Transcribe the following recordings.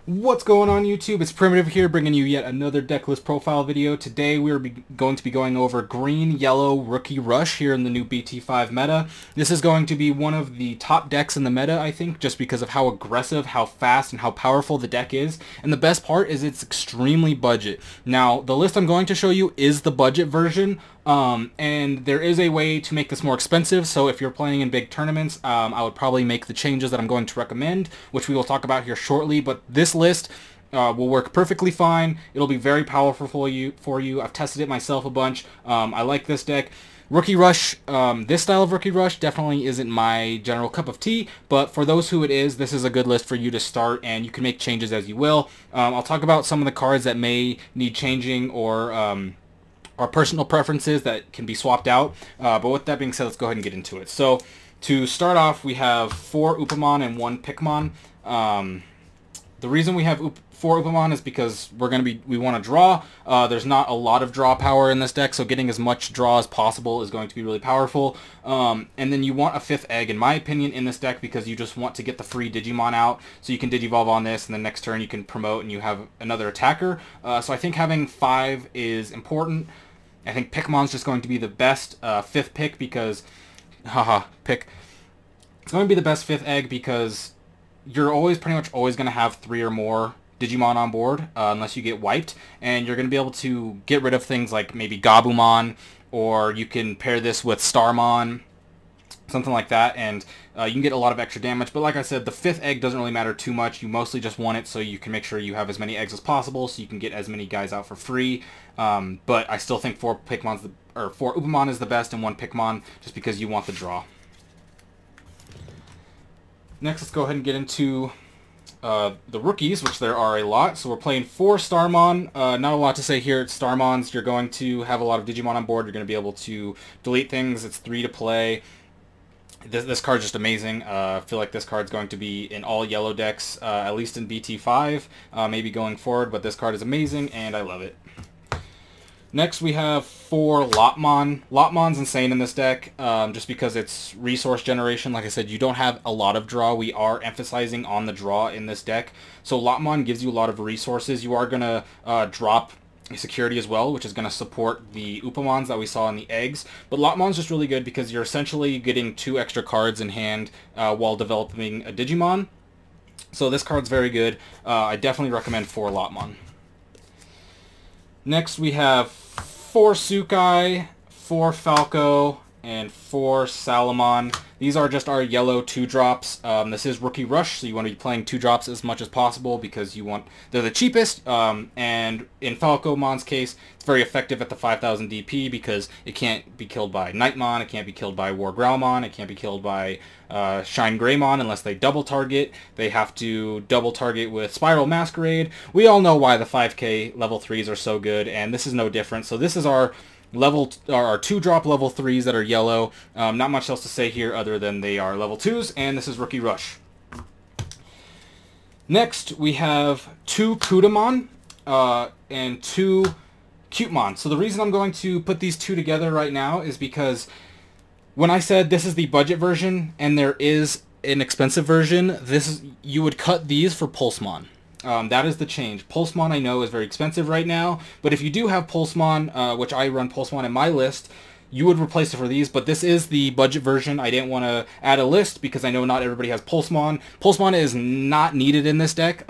What's going on YouTube? It's Primitive here, bringing you yet another decklist profile video. Today we're going to be going over Green Yellow Rookie Rush here in the new BT5 meta. This is going to be one of the top decks in the meta, I think, just because of how aggressive, how fast, and how powerful the deck is. And the best part is it's extremely budget. Now, the list I'm going to show you is the budget version. And there is a way to make this more expensive, so if you're playing in big tournaments, I would probably make the changes that I'm going to recommend, which we will talk about here shortly, but this list will work perfectly fine. It'll be very powerful for you. I've tested it myself a bunch. I like this deck. Rookie Rush, this style of Rookie Rush definitely isn't my general cup of tea, but for those who it is, this is a good list for you to start, and you can make changes as you will. I'll talk about some of the cards that may need changing or personal preferences that can be swapped out. But with that being said, let's go ahead and get into it. So to start off, we have 4 Upamon and 1 Pikmin. The reason we have 4 Upamon is because we want to draw. There's not a lot of draw power in this deck, so getting as much draw as possible is going to be really powerful. And then you want a 5th egg, in my opinion, in this deck because you just want to get the free Digimon out, so you can Digivolve on this, and the next turn you can promote and you have another attacker. So I think having 5 is important. I think Pikmin's just going to be the best 5th pick because, it's going to be the best 5th egg because you're pretty much always going to have 3 or more Digimon on board unless you get wiped, and you're going to be able to get rid of things like maybe Gabumon, or you can pair this with Starmon, something like that, and you can get a lot of extra damage. But like I said, the 5th egg doesn't really matter too much. You mostly just want it so you can make sure you have as many eggs as possible, so you can get as many guys out for free. But I still think 4 Upamon is the best, and 1 Pikmin, just because you want the draw. Next, let's go ahead and get into the rookies, which there are a lot. So we're playing 4 Starmon. Not a lot to say here. It's Starmons. You're going to have a lot of Digimon on board. You're going to be able to delete things. It's 3 to play. This card's just amazing. I feel like this card's going to be in all yellow decks, at least in BT5, maybe going forward, but this card is amazing, and I love it. Next, we have 4 Lotmon. Lotmon's insane in this deck, just because it's resource generation. Like I said, you don't have a lot of draw. We are emphasizing on the draw in this deck. So Lotmon gives you a lot of resources. You are going to drop security as well, which is going to support the Upamons that we saw in the eggs. But Lotmon's just really good because you're essentially getting 2 extra cards in hand while developing a Digimon. So this card's very good. I definitely recommend 4 Lotmon. Next, we have 4 Sukai, 4 Falco, and 4 Salamon. These are just our yellow 2-drops. This is Rookie Rush, so you want to be playing 2-drops as much as possible because they're the cheapest. And in Falcomon's case, it's very effective at the 5000 DP because it can't be killed by Nightmon, it can't be killed by War Raumon, it can't be killed by Shine Greymon unless they double target. They have to double target with Spiral Masquerade. We all know why the 5k level 3s are so good, and this is no different. So this is our 2-drop level 3s that are yellow. Not much else to say here other than they are level 2s, and this is Rookie Rush. Next, we have 2 Kudamon and 2 Cutemon. So the reason I'm going to put these 2 together right now is because when I said this is the budget version and there is an expensive version, you would cut these for Pulsemon. That is the change. Pulsemon, I know, is very expensive right now, but if you do have Pulsemon, which I run Pulsemon in my list, you would replace it for these, but this is the budget version. I didn't want to add a list because I know not everybody has Pulsemon. Pulsemon is not needed in this deck.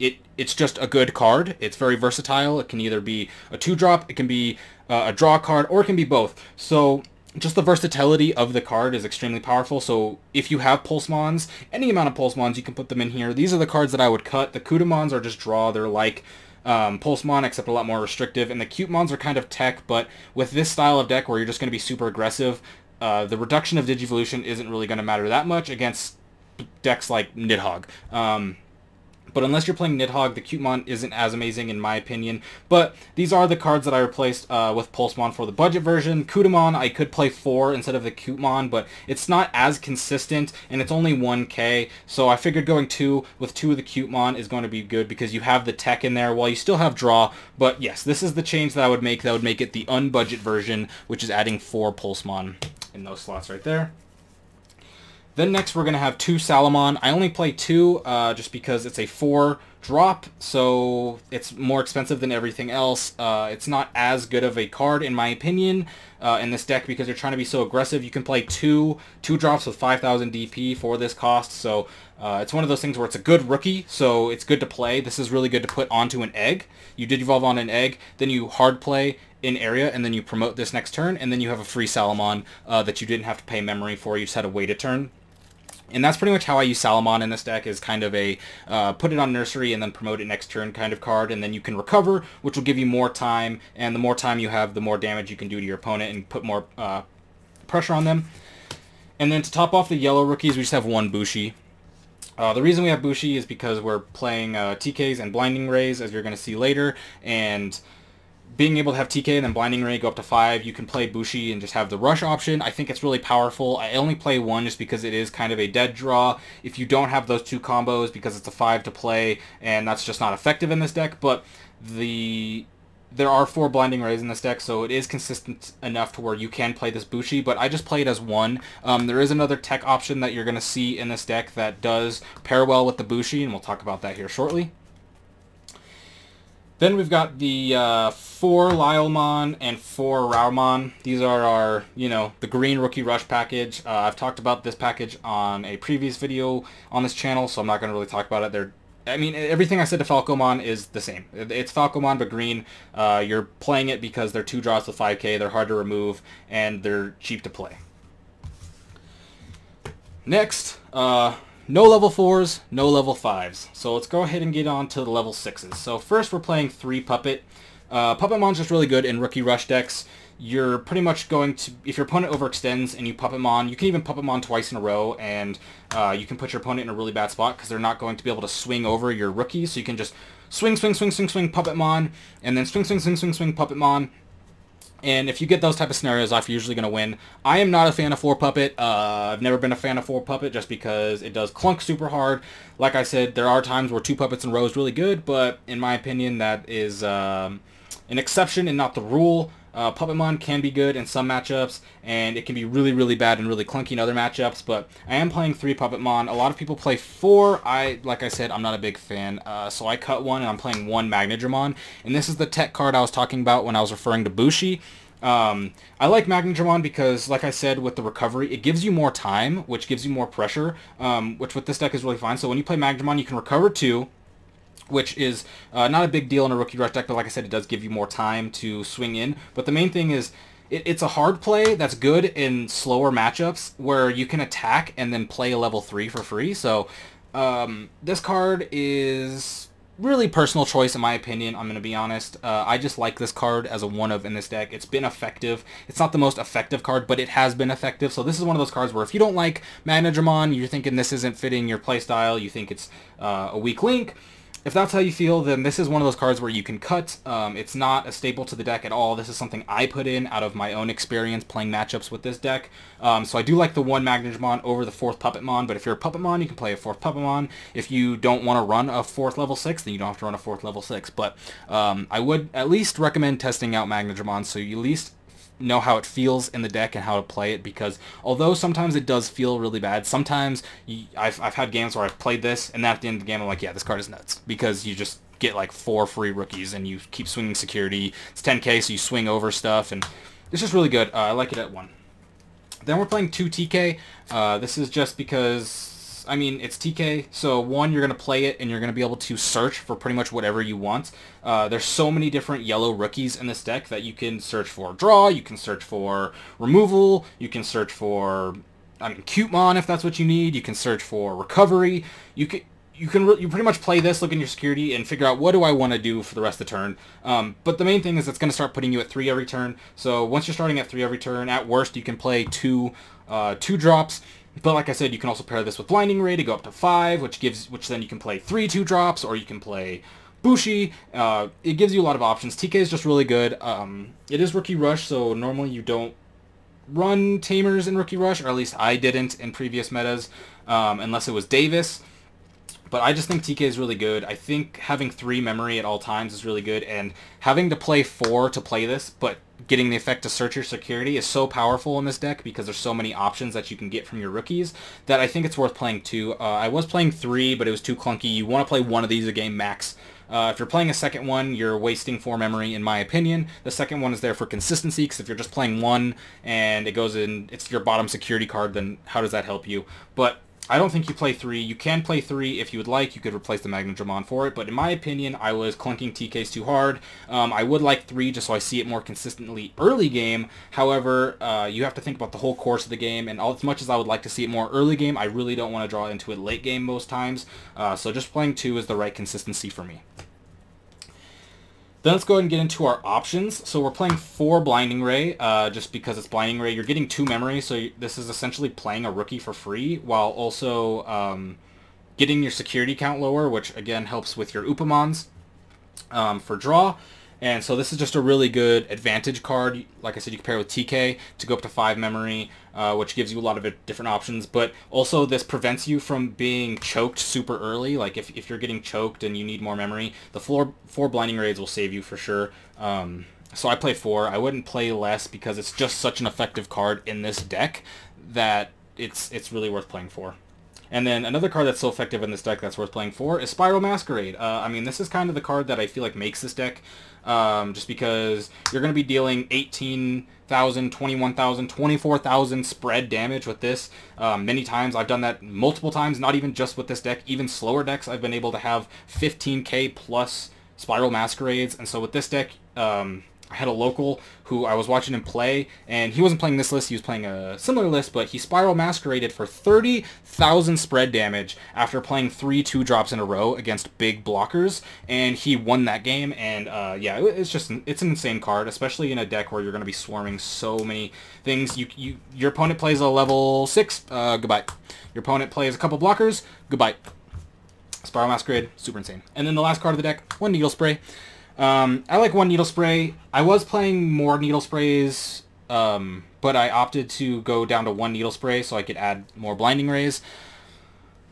It's just a good card. It's very versatile. It can either be a 2-drop, it can be a draw card, or it can be both. So just the versatility of the card is extremely powerful. So if you have Pulsemons, any amount of Pulsemons, you can put them in here. These are the cards that I would cut. The Kudamons are just draw. They're like Pulsemon, except a lot more restrictive. And the Cutemons are kind of tech, but with this style of deck where you're just going to be super aggressive, the reduction of Digivolution isn't really going to matter that much against decks like Nidhogg. But unless you're playing Nidhogg, the Cutemon isn't as amazing in my opinion. But these are the cards that I replaced with Pulsemon for the budget version. Kudamon, I could play 4 instead of the Cutemon, but it's not as consistent, and it's only 1k. So I figured going 2 with 2 of the Cutemon is going to be good because you have the tech in there while you still have draw. But yes, this is the change that I would make. That would make it the unbudget version, which is adding 4 Pulsemon in those slots right there. Then next we're going to have 2 Salamon. I only play 2 just because it's a 4 drop, so it's more expensive than everything else. It's not as good of a card, in my opinion, in this deck because you're trying to be so aggressive. You can play two drops with 5,000 DP for this cost, so it's one of those things where it's a good rookie, so it's good to play. This is really good to put onto an egg. You did evolve on an egg, then you hard play in area, and then you promote this next turn, and then you have a free Salamon that you didn't have to pay memory for. You just had to wait a turn. And that's pretty much how I use Salamon in this deck, is kind of a put it on Nursery and then promote it next turn kind of card, and then you can recover, which will give you more time, and the more time you have, the more damage you can do to your opponent and put more pressure on them. And then to top off the yellow rookies, we just have one Bushi. The reason we have Bushi is because we're playing TKs and Blinding Rays, as you're going to see later, and being able to have TK and then Blinding Ray go up to 5, you can play Bushi and just have the rush option. I think it's really powerful. I only play one just because it is kind of a dead draw if you don't have those two combos, because it's a 5 to play, and that's just not effective in this deck. But there are 4 Blinding Rays in this deck, so it is consistent enough to where you can play this Bushi, but I just play it as one. There is another tech option that you're going to see in this deck that does pair well with the Bushi, and we'll talk about that here shortly. Then we've got the 4 Lotmon and 4 Raumon. These are our, the green Rookie Rush package. I've talked about this package on a previous video on this channel, so I'm not going to really talk about it. Everything I said to Falcomon is the same. It's Falcomon, but green. You're playing it because they're 2 draws with 5k, they're hard to remove, and they're cheap to play. Next, no level 4s, no level 5s. So let's go ahead and get on to the level 6s. So first we're playing 3 Puppet. Puppetmon's just really good in Rookie Rush decks. You're pretty much going to, if your opponent overextends and you Puppetmon, you can even Puppetmon twice in a row, and you can put your opponent in a really bad spot because they're not going to be able to swing over your rookies. So you can just swing, Puppetmon, and then swing, Puppetmon. And if you get those type of scenarios off, you're usually going to win. I am not a fan of 4 Puppet. I've never been a fan of 4 Puppet just because it does clunk super hard. Like I said, there are times where 2 Puppets in a row is really good, but in my opinion, that is an exception and not the rule. Puppetmon can be good in some matchups, and it can be really, really bad and really clunky in other matchups, but I am playing 3 Puppetmon. A lot of people play 4. Like I said, I'm not a big fan, so I cut 1, and I'm playing 1 Magnadramon, and this is the tech card I was talking about when I was referring to Bushi. I like Magnadramon because, like I said, with the recovery, it gives you more time, which gives you more pressure, which with this deck is really fine. So when you play Magnadramon, you can recover 2, which is not a big deal in a Rookie Rush deck, but like I said, it does give you more time to swing in. But the main thing is, it's a hard play that's good in slower matchups where you can attack and then play a level 3 for free. So this card is really personal choice in my opinion, I'm going to be honest. I just like this card as a 1-of in this deck. It's been effective. It's not the most effective card, but it has been effective. So this is one of those cards where if you don't like Magnadramon, you're thinking this isn't fitting your playstyle, you think it's a weak link, if that's how you feel, then this is one of those cards where you can cut. It's not a staple to the deck at all. This is something I put in out of my own experience playing matchups with this deck. So I do like the 1 Magnadramon over the 4th Puppetmon, but if you're a Puppetmon, you can play a 4th Puppetmon. If you don't want to run a 4th level 6, then you don't have to run a 4th level 6. But I would at least recommend testing out Magnadramon so you at least know how it feels in the deck and how to play it, because although sometimes it does feel really bad, sometimes I've had games where I've played this and then at the end of the game I'm like, yeah, this card is nuts, because you just get like 4 free rookies and you keep swinging security. It's 10k, so you swing over stuff, and it's just really good. I like it at 1. Then we're playing 2 TK. This is just because, I mean, it's TK, so 1, you're going to play it and you're going to be able to search for pretty much whatever you want. There's so many different yellow rookies in this deck that you can search for draw, you can search for removal, you can search for, Cutemon if that's what you need, you can search for recovery. You pretty much play this, look in your security, and figure out what do I want to do for the rest of the turn. But the main thing is it's going to start putting you at 3 every turn. So once you're starting at 3 every turn, at worst you can play 2 drops. But like I said, you can also pair this with Blinding Ray to go up to 5, which then you can play 3 2-drops, or you can play Bushi. It gives you a lot of options. TK is just really good. It is Rookie Rush, so normally you don't run Tamers in Rookie Rush, or at least I didn't in previous metas, unless it was Davis. But I just think TK is really good. I think having 3 memory at all times is really good, and having to play 4 to play this, but getting the effect to search your security is so powerful in this deck because there's so many options that you can get from your rookies that I think it's worth playing 2. I was playing 3, but it was too clunky. You want to play 1 of these a game max. If you're playing a second one, you're wasting 4 memory, in my opinion. The second one is there for consistency, because if you're just playing 1 and it goes in, it's your bottom security card, then how does that help you? But I don't think you play 3. You can play 3 if you would like. You could replace the Magnadramon for it. But in my opinion, I was clunking TKs too hard. I would like 3 just so I see it more consistently early game. However, you have to think about the whole course of the game. And as much as I would like to see it more early game, I really don't want to draw into it late game most times. So just playing 2 is the right consistency for me. Then let's go ahead and get into our options. So we're playing 4 Blinding Ray, just because it's Blinding Ray. You're getting 2 memory, so this is essentially playing a rookie for free, while also getting your security count lower, which again helps with your Upamons for draw. And so this is just a really good advantage card. Like I said, you can pair it with TK to go up to 5 memory, which gives you a lot of different options. But also this prevents you from being choked super early. Like if you're getting choked and you need more memory, the 4 Blinding Raids will save you for sure. So I play 4. I wouldn't play less because it's just such an effective card in this deck that it's really worth playing 4. And then another card that's so effective in this deck that's worth playing 4 is Spiral Masquerade. I mean, this is kind of the card that I feel like makes this deck, just because you're going to be dealing 18,000, 21,000, 24,000 spread damage with this many times. I've done that multiple times, not even just with this deck. Even slower decks, I've been able to have 15k plus Spiral Masquerades. And so with this deck, I had a local who I was watching him play, and he wasn't playing this list, he was playing a similar list, but he Spiral Masqueraded for 30,000 spread damage after playing 3 2-drops in a row against big blockers, and he won that game. And yeah, it's an insane card, especially in a deck where you're going to be swarming so many things. Your opponent plays a level 6, goodbye. Your opponent plays a couple blockers, goodbye. Spiral Masquerade, super insane. And then the last card of the deck, 1 Needle Spray. I like 1 Needle Spray. I was playing more Needle Sprays, but I opted to go down to 1 Needle Spray so I could add more Blinding Rays.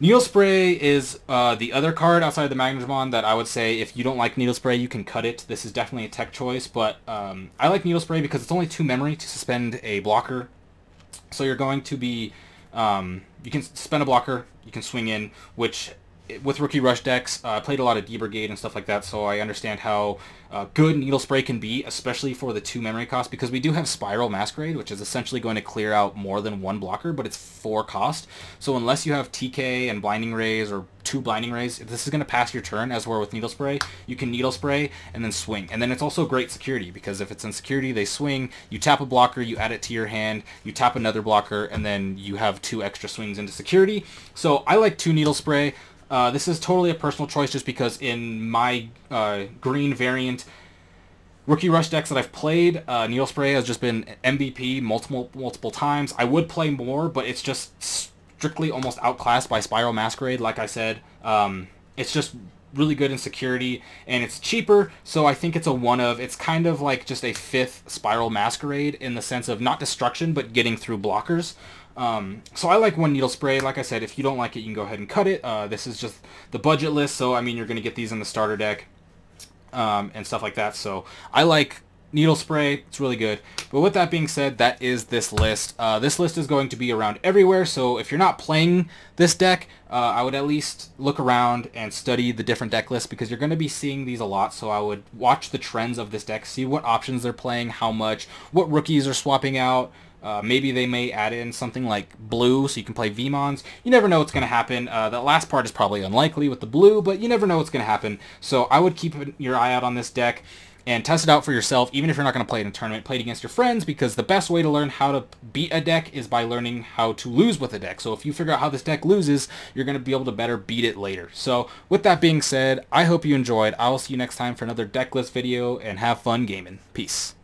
Needle Spray is the other card outside of the Magnadramon that I would say if you don't like Needle Spray, you can cut it. This is definitely a tech choice, but I like Needle Spray because it's only 2 memory to suspend a blocker. So you're going to be, you can suspend a blocker, you can swing in, which with Rookie Rush decks, I played a lot of D-Brigade and stuff like that, so I understand how good Needle Spray can be, especially for the 2 memory cost, because we do have Spiral Masquerade, which is essentially going to clear out more than 1 blocker, but it's 4 cost. So unless you have TK and Blinding Rays or 2 Blinding Rays, if this is going to pass your turn, as we're with Needle Spray, you can Needle Spray and then swing. And then it's also great security, because if it's in security, they swing, you tap a blocker, you add it to your hand, you tap another blocker, and then you have 2 extra swings into security. So I like 2 Needle Spray. This is totally a personal choice just because in my green variant Rookie Rush decks that I've played, Needle Spray has just been MVP multiple times. I would play more, but it's just strictly almost outclassed by Spiral Masquerade. Like I said, it's just really good in security, and it's cheaper, so I think it's a it's kind of like just a 5th Spiral Masquerade in the sense of not destruction, but getting through blockers. So I like 1 Needle Spray. Like I said, if you don't like it, you can go ahead and cut it. This is just the budget list, so I mean, you're going to get these in the starter deck, and stuff like that. So I like Needle Spray. It's really good. But with that being said, that is this list. This list is going to be around everywhere, so if you're not playing this deck, I would at least look around and study the different deck lists, because you're going to be seeing these a lot. So I would watch the trends of this deck, see what options they're playing, how much, what rookies are swapping out. Maybe they may add in something like blue so you can play VMons. You never know what's going to happen. The last part is probably unlikely with the blue, but you never know what's going to happen. So I would keep your eye out on this deck and test it out for yourself, even if you're not going to play it in a tournament. Play it against your friends, because the best way to learn how to beat a deck is by learning how to lose with a deck. So if you figure out how this deck loses, you're going to be able to better beat it later. So with that being said, I hope you enjoyed. I will see you next time for another deck list video, and have fun gaming. Peace.